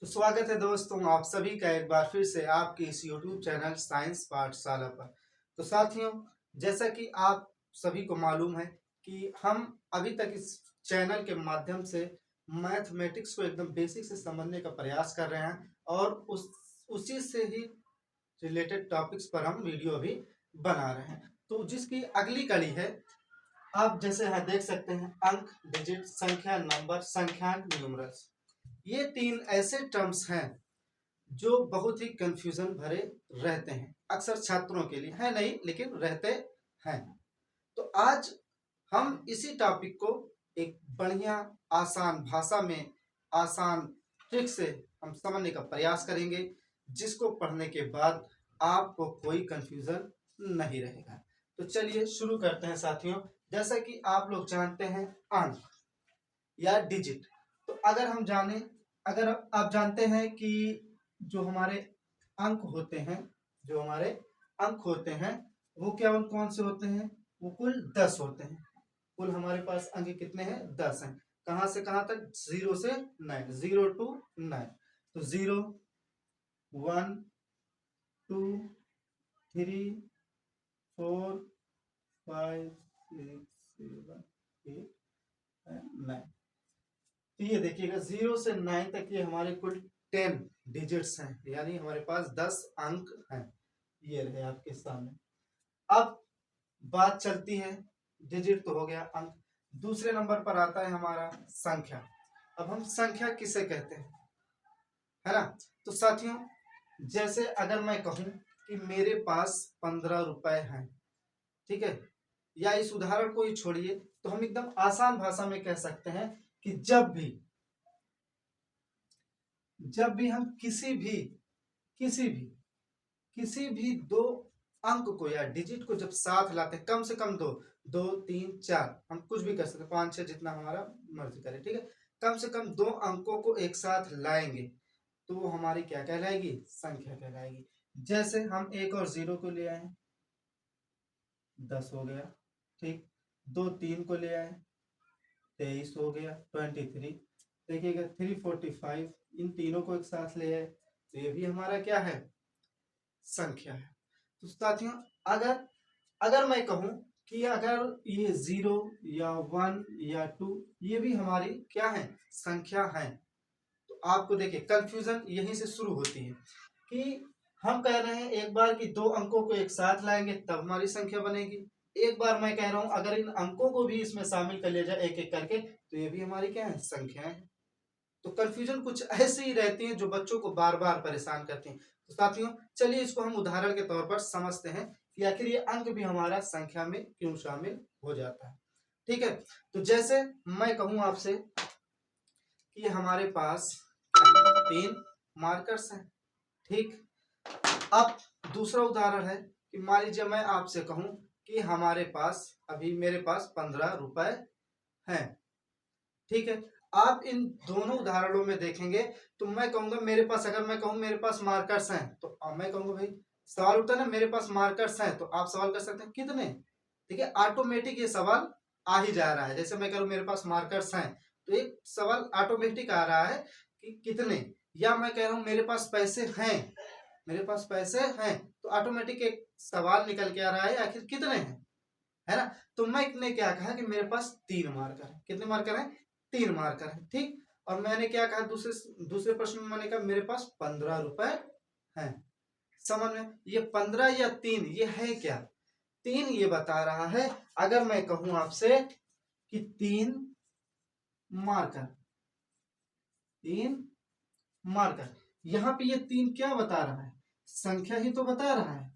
तो स्वागत है दोस्तों आप सभी का एक बार फिर से आपके इस YouTube चैनल साइंस पाठशाला पर। तो साथियों, जैसा कि आप सभी को मालूम है कि हम अभी तक इस चैनल के माध्यम से मैथमेटिक्स को एकदम बेसिक से समझने का प्रयास कर रहे हैं और उसी से ही रिलेटेड टॉपिक्स पर हम वीडियो अभी बना रहे हैं। तो जिसकी अगली कड़ी है, आप जैसे यहाँ देख सकते हैं, अंक, डिजिट, संख्या, नंबर, संख्यांक, न्यूमरल्स। ये तीन ऐसे टर्म्स हैं जो बहुत ही कंफ्यूजन भरे रहते हैं, अक्सर छात्रों के लिए, है नहीं लेकिन रहते हैं। तो आज हम इसी टॉपिक को एक बढ़िया आसान भाषा में, आसान ट्रिक से हम समझने का प्रयास करेंगे, जिसको पढ़ने के बाद आपको कोई कंफ्यूजन नहीं रहेगा। तो चलिए शुरू करते हैं साथियों। जैसा कि आप लोग जानते हैं, अंक या डिजिट, तो अगर आप जानते हैं कि जो हमारे अंक होते हैं जो हमारे अंक होते हैं वो केवल कौन से होते हैं? वो कुल 10 होते हैं। कुल हमारे पास अंक कितने हैं? 10 हैं। कहां से कहां तक? 0 से 9, 0 to 9। तो 0, 1, 2, 3, 4, 5, 6, 7, 8 एंड 9। तो ये देखिएगा 0 से 9 तक ये हमारे कुल 10 डिजिट्स हैं, यानी हमारे पास 10 अंक हैं। ये रहे आपके सामने। अब बात चलती है, डिजिट तो हो गया, अंक। दूसरे नंबर पर आता है हमारा संख्या। अब हम संख्या किसे कहते हैं, है ना? तो साथियों, जैसे अगर मैं कहूं कि मेरे पास 15 रुपए हैं, ठीक है, या इस उदाहरण को ही छोड़िए, तो हम एकदम आसान भाषा में कह सकते हैं कि जब भी हम किसी भी दो अंक को या डिजिट को जब साथ लाते हैं, कम से कम दो, 2, 3, 4, हम कुछ भी कर सकते हैं, 5, 6, जितना हमारा मर्जी करे, ठीक है, कम से कम दो अंकों को एक साथ लाएंगे तो वो हमारी क्या कहलाएगी? संख्या कहलाएगी। जैसे हम 1 और 0 को ले आए, 10 हो गया, ठीक। 2 3 को ले आए, 23 हो गया, 23। देखिएगा 3 45, इन तीनों को एक साथ ले आए तो ये भी हमारा क्या है? संख्या है। तो साथियों, अगर अगर मैं कहूं कि अगर ये 0 या 1 या 2 ये भी हमारी क्या है? संख्या है। तो आपको देखिए कंफ्यूजन यहीं से शुरू होती है कि हम कह रहे हैं एक बार कि दो अंकों को एक साथ लाएंगे तब हमारी संख्या बनेगी। एक बार मैं कह रहा हूं अगर इन अंकों को भी इसमें शामिल कर लिया जाए एक एक करके तो ये भी हमारी क्या है? संख्या है। तो कंफ्यूजन कुछ ऐसी ही रहती है जो बच्चों को बार बार परेशान करती हैं। तो साथियों, चलिए इसको हम उदाहरण के तौर पर समझते हैं कि आखिर ये अंक भी हमारा संख्या में क्यों शामिल हो जाता है। ठीक है, तो जैसे मैं कहूं आपसे कि हमारे पास 3 मार्कर्स हैं, ठीक। अब दूसरा उदाहरण है कि मान लीजिए मैं आपसे कहूं कि हमारे पास अभी मेरे पास 15 रुपए हैं, ठीक है। आप इन दोनों उदाहरणों में देखेंगे तो मैं कहूंगा मेरे पास, अगर मैं कहूं मेरे पास मार्कर्स हैं तो अब मैं कहूंगा भाई, सवाल उठता है ना, मेरे पास मार्कर्स हैं, तो आप सवाल कर सकते हैं कितने? ठीक है, ऑटोमेटिक ये सवाल आ ही जा रहा है। जैसे मैं करूं मेरे पास मार्कर्स हैं तो एक सवाल ऑटोमेटिक आ रहा है कि कितने। या मैं कह रहा हूं मेरे पास पैसे हैं, मेरे पास पैसे हैं, तो ऑटोमेटिक एक सवाल निकल के आ रहा है आखिर कितने हैं, है ना? तो मैंने क्या कहा कि मेरे पास 3 मार्कर है। कितने मार्कर हैं? 3 मार्कर है, ठीक। और मैंने क्या कहा दूसरे दूसरे प्रश्न में? मैंने कहा मेरे पास 15 रुपए हैं। समझ में? ये 15 या 3 ये है क्या? 3 ये बता रहा है। अगर मैं कहूं आपसे कि 3 मार्कर, 3 मार्कर, यहां पे ये 3 क्या बता रहा है? संख्या ही तो बता रहा है।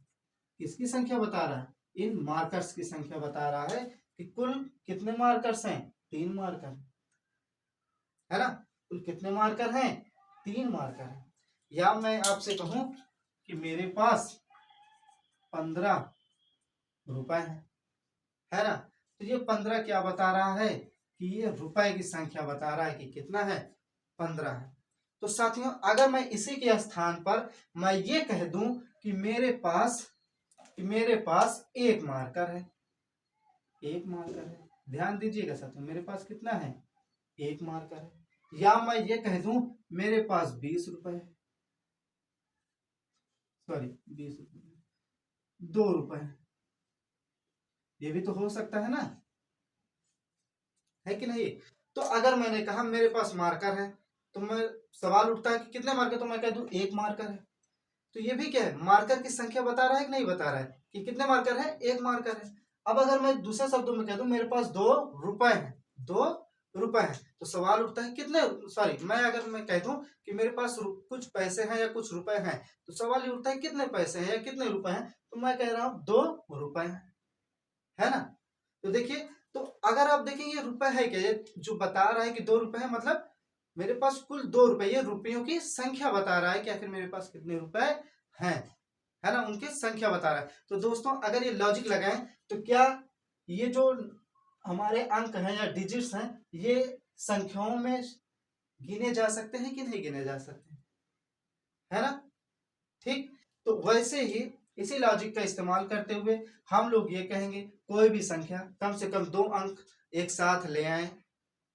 किसकी संख्या बता रहा है? इन मार्कर्स की संख्या बता रहा है कि कुल कितने मार्कर्स हैं? 3 मार्कर, है ना? कुल कितने मार्कर हैं? 3 मार्कर हैं। या मैं आपसे कहूं कि मेरे पास 15 रुपए हैं, है ना? तो ये 15 क्या बता रहा है? कि ये रुपए की संख्या बता रहा है कि कितना है? 15 है। तो साथियों, अगर मैं इसी के स्थान पर मैं ये कह दूं कि मेरे पास एक मार्कर है, एक मार्कर है, ध्यान दीजिएगा साथियों, मेरे पास कितना है? एक मार्कर है। या मैं ये कह दूं मेरे पास 20 रुपए है, सॉरी 20 रुपए 2 रुपए है, ये भी तो हो सकता है ना, है कि नहीं। तो अगर मैंने कहा मेरे पास मार्कर है, तो मैं सवाल उठता है कि कितने मार्कर, तो मैं कह दूं 1 मार्कर है। तो ये भी क्या है, मार्कर की संख्या बता रहा है कि नहीं बता रहा है कि कितने मार्कर है, 1 मार्कर है। अब अगर मैं दूसरे शब्दों में कह दूं मेरे पास 2 रुपए हैं, 2 रुपए हैं, तो सवाल उठता है कितने, सॉरी मैं अगर मैं कह दूं कि मेरे पास कुछ पैसे हैं या कुछ रुपए हैं, तो सवाल ये उठता है कितने पैसे हैं या कितने रुपए हैं, तो मैं कह रहा हूं 2 रुपए हैं, है ना। तो देखिए, तो अगर आप देखें ये रुपए है क्या, ये जो बता रहा है कि 2 रुपए है, मतलब मेरे पास कुल 2 रुपए, ये रुपयों की संख्या बता रहा है कि आखिर मेरे पास कितने रुपए हैं, है ना, उनकी संख्या बता रहा है। तो दोस्तों अगर ये लॉजिक लगाएं तो क्या ये जो हमारे अंक हैं या डिजिट्स हैं, ये संख्याओं में गिने जा सकते हैं कि नहीं गिने जा सकते, है ना। ठीक, तो वैसे ही इसी लॉजिक का इस्तेमाल करते हुए हम लोग ये कहेंगे कोई भी संख्या कम से कम 2 अंक एक साथ ले आए,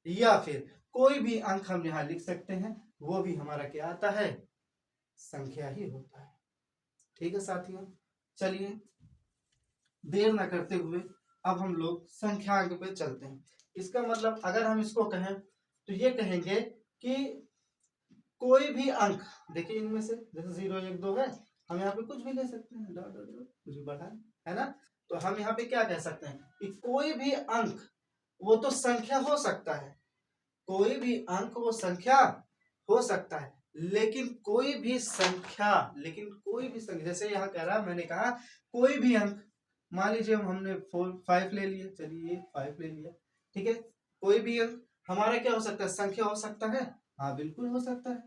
या फिर कोई भी अंक हम यहां लिख सकते हैं, वो भी हमारा क्या आता है, संख्या ही होता है। ठीक है साथियों, चलिए देर ना करते हुए अब हम लोग संख्यांक पे चलते हैं। इसका मतलब अगर हम इसको कहें तो ये कहेंगे कि कोई भी अंक, देखिए इनमें से जैसे 0 1 2 है, हम यहाँ पे कुछ भी ले सकते हैं, डॉट डॉट डॉट कुछ भी बढ़ा, है ना। तो हम यहाँ पे क्या कह सकते हैं कि कोई भी अंक वो तो संख्या हो सकता है, कोई भी अंक वो संख्या हो सकता है, लेकिन कोई भी संख्या, जैसे यहाँ कह रहा मैंने कहा कोई भी अंक, मान लीजिए हमने 4 5 ले लिया, चलिए 5 ले लिया, ठीक है, कोई भी अंक हमारा क्या हो सकता है, संख्या हो सकता है, हाँ बिल्कुल हो सकता है।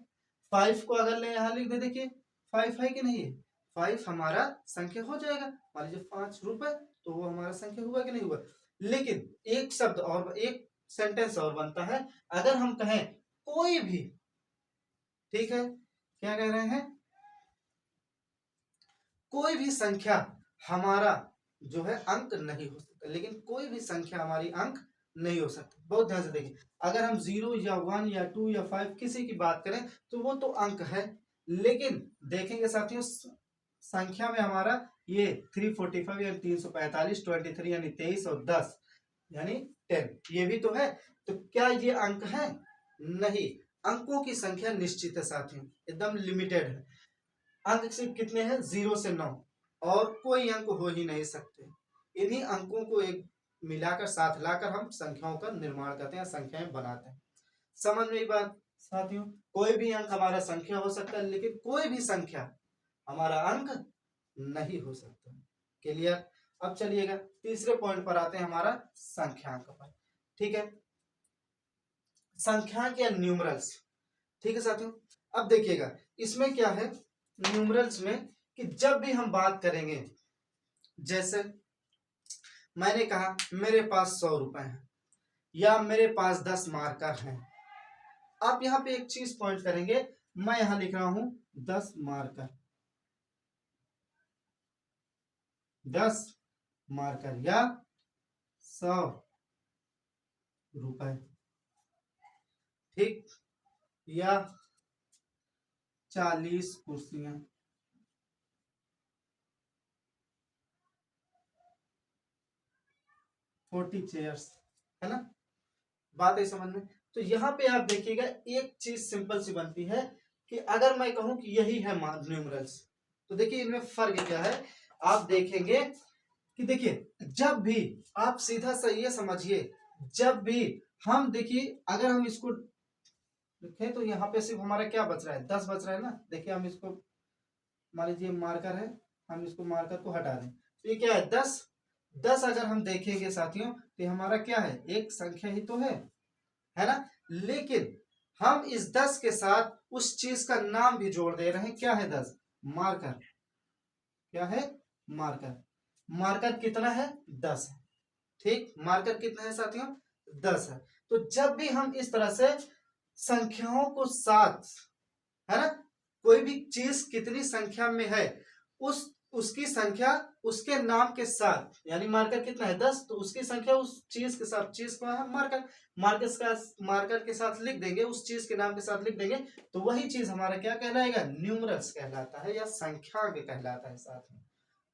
5 को अगर ले यहाँ लिख दे, देखिए 5 है कि नहीं है, 5 हमारा संख्या हो जाएगा, मान लीजिए 5 रुपए, तो वो हमारा संख्या हुआ कि नहीं हुआ। लेकिन एक शब्द और, एक सेंटेंस और बनता है, अगर हम कहें कोई भी, ठीक है, क्या कह रहे हैं, कोई भी संख्या हमारा जो है अंक नहीं हो सकता, लेकिन कोई भी संख्या हमारी अंक नहीं हो सकती। बहुत ध्यान से देखिए, अगर हम 0 या 1 या 2 या 5 किसी की बात करें तो वो तो अंक है, लेकिन देखेंगे साथियों संख्या में हमारा ये 345 यानी 345, 23 यानी 23 और 10 यानी 10, ये भी तो है। तो क्या ये अंक है, नहीं, अंकों की संख्या निश्चित है साथियों, एकदम लिमिटेड है। अंक सिर्फ कितने हैं, 0 से 9, और कोई अंक हो ही नहीं सकते। इन्हीं अंकों को एक मिलाकर साथ लाकर हम संख्याओं का निर्माण करते हैं, संख्याएं बनाते हैं। समझ में बात साथियों, कोई भी अंक हमारा संख्या हो सकता है, लेकिन कोई भी संख्या हमारा अंक नहीं हो सकता। क्लियर। अब चलिएगा तीसरे पॉइंट पर आते हैं, हमारा संख्यांक पर। ठीक है, संख्यांक या न्यूमरल्स। ठीक है साथियों, अब देखिएगा इसमें क्या है, न्यूमरल्स में कि जब भी हम बात करेंगे, जैसे मैंने कहा मेरे पास 100 रुपए हैं या मेरे पास 10 मार्कर हैं, आप यहां पे एक चीज पॉइंट करेंगे, मैं यहां लिख रहा हूं 10 मार्कर, 10 मार्कर या 100 रुपए, ठीक, या 40 कुर्सियां, 40 चेयर्स, है ना। बात है समझ में। तो यहाँ पे आप देखिएगा एक चीज सिंपल सी बनती है कि अगर मैं कहूं कि यही है न्यूमरल्स, तो देखिए इनमें फर्क क्या है, आप देखेंगे कि देखिए जब भी आप सीधा सा ये समझिए, जब भी हम देखिए अगर हम इसको लिखें तो यहाँ पे सिर्फ हमारा क्या बच रहा है, 10 बच रहा है ना। देखिए हम इसको मान लीजिए मार्कर है, हम इसको मार्कर को हटा दें तो ये क्या है, 10। 10 अगर हम देखेंगे साथियों तो हमारा क्या है, एक संख्या ही तो है ना। लेकिन हम इस 10 के साथ उस चीज का नाम भी जोड़ दे रहे हैं, क्या है 10, मार्कर, क्या है, मार्कर। मार्कर कितना है, 10 है, ठीक, मार्कर कितना है साथियों, 10 है। तो जब भी हम इस तरह से संख्याओं को साथ, है ना, कोई भी चीज कितनी संख्या में है उस उसकी संख्या उसके नाम के साथ, यानी मार्कर कितना है 10, तो उसकी संख्या उस चीज के साथ, चीज को हम मार्कर के साथ लिख देंगे, उस चीज के नाम के साथ लिख देंगे, तो वही चीज हमारा क्या कहलाएगा, न्यूमरल्स कहलाता है या संख्यांक कहलाता है साथ में।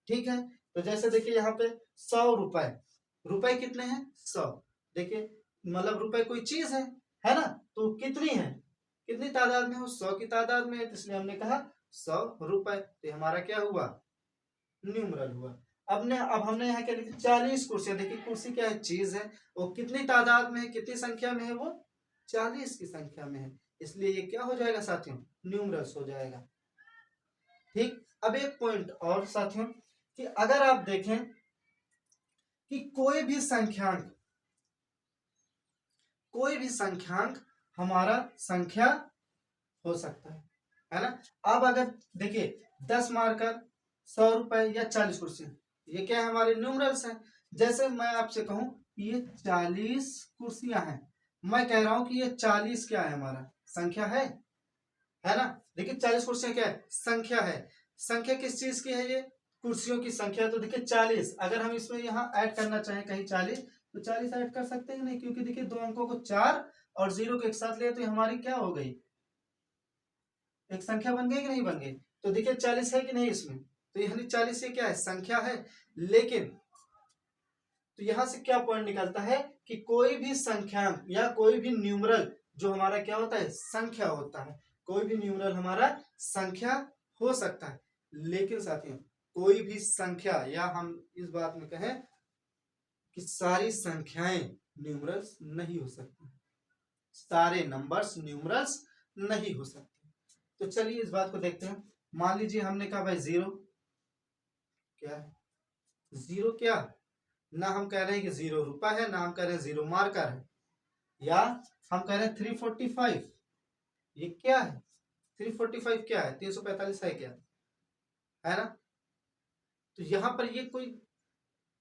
ठीक है, तो जैसे देखिए यहाँ पे 100 रुपए, रुपए कितने हैं 100, देखिए मतलब रुपए कोई चीज है ना, तो कितनी है, कितनी तादाद में हो, 100 की तादाद में है, तो इसलिए हमने कहा 100 रुपए, तो हमारा क्या हुआ, न्यूमरल हुआ। अब हमने यहाँ क्या लिखा, 40 कुर्सियां, देखिए कुर्सी क्या है, चीज है, वो कितनी तादाद में है, कितनी संख्या में है, वो 40 की संख्या में है, इसलिए ये क्या हो जाएगा साथियों, न्यूमरल्स हो जाएगा। ठीक, अब एक पॉइंट और साथियों, कि अगर आप देखें कि कोई भी संख्यांक हमारा संख्या हो सकता है ना। अब अगर देखिए 10 मार्कर, 100 रुपए या 40 कुर्सियां, ये क्या है, हमारे न्यूमरल्स हैं। जैसे मैं आपसे कहूं ये 40 कुर्सियां हैं, मैं कह रहा हूं कि ये 40 क्या है, हमारा संख्या है ना। देखिए 40 कुर्सियां क्या है, संख्या है। संख्या किस चीज की है, ये कुर्सियों की संख्या। तो देखिए 40, अगर हम इसमें यहाँ ऐड करना चाहें कहीं 40, तो 40 ऐड कर सकते हैं नहीं, क्योंकि देखिए दो अंकों को 4 और 0 को एक साथ लिया, तो हमारी क्या हो गई, एक संख्या बन गई कि नहीं बन गई। तो देखिए 40 है कि नहीं इसमें, तो यानी 40 ये क्या है, संख्या है। लेकिन तो यहां से क्या पॉइंट निकलता है कि कोई भी संख्यांक या कोई भी न्यूमरल जो हमारा क्या होता है, संख्या होता है। कोई भी न्यूमरल हमारा संख्या हो सकता है, लेकिन साथियों कोई भी संख्या, या हम इस बात में कहें कि सारी संख्याएं न्यूमरल्स नहीं हो सकती, सारे नंबर्स न्यूमरल्स नहीं हो सकते। तो चलिए इस बात को देखते हैं। मान लीजिए हमने कहा भाई 0 क्या है, 0 क्या, ना हम कह रहे हैं कि 0 रुपया है, ना हम कह रहे हैं 0 मार्कर है, या हम कह रहे हैं 345, ये क्या है, 345 क्या है, 345 है क्या, है ना। तो यहां पर ये कोई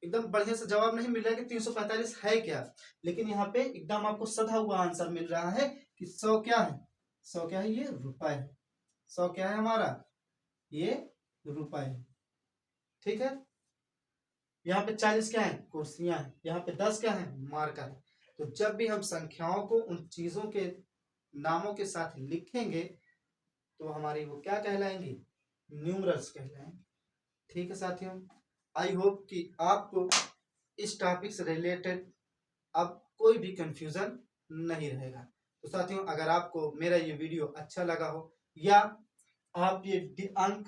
एकदम बढ़िया से जवाब नहीं मिल रहा है कि 345 है क्या, लेकिन यहाँ पे एकदम आपको सधा हुआ आंसर मिल रहा है कि 100 क्या है, 100 क्या है, ये रुपए है। 100 क्या है हमारा, ये रुपए है। ठीक है, यहाँ पे 40 क्या है, कुर्सियां हैं, यहाँ पे 10 क्या है, मार्कर है। तो जब भी हम संख्याओं को उन चीजों के नामों के साथ लिखेंगे, तो हमारी वो क्या कहलाएंगी, न्यूमरल्स कहलाएंगे। ठीक है साथियों, आई होप कि आपको इस टॉपिक से रिलेटेड अब कोई भी कंफ्यूजन नहीं रहेगा। तो साथियों अगर आपको मेरा ये वीडियो अच्छा लगा हो, या आप ये अंक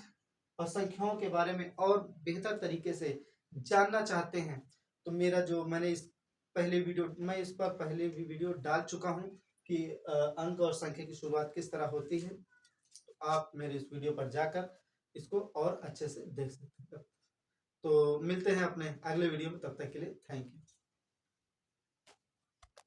और संख्याओं के बारे में और बेहतर तरीके से जानना चाहते हैं, तो मेरा जो मैंने इस पहले वीडियो, मैं इस पर पहले भी वीडियो डाल चुका हूं कि अंक और संख्या की शुरुआत किस तरह होती है, तो आप मेरे इस वीडियो पर जाकर इसको और अच्छे से देख सकते हैं। तो मिलते हैं अपने अगले वीडियो में, तब तक के लिए थैंक यू।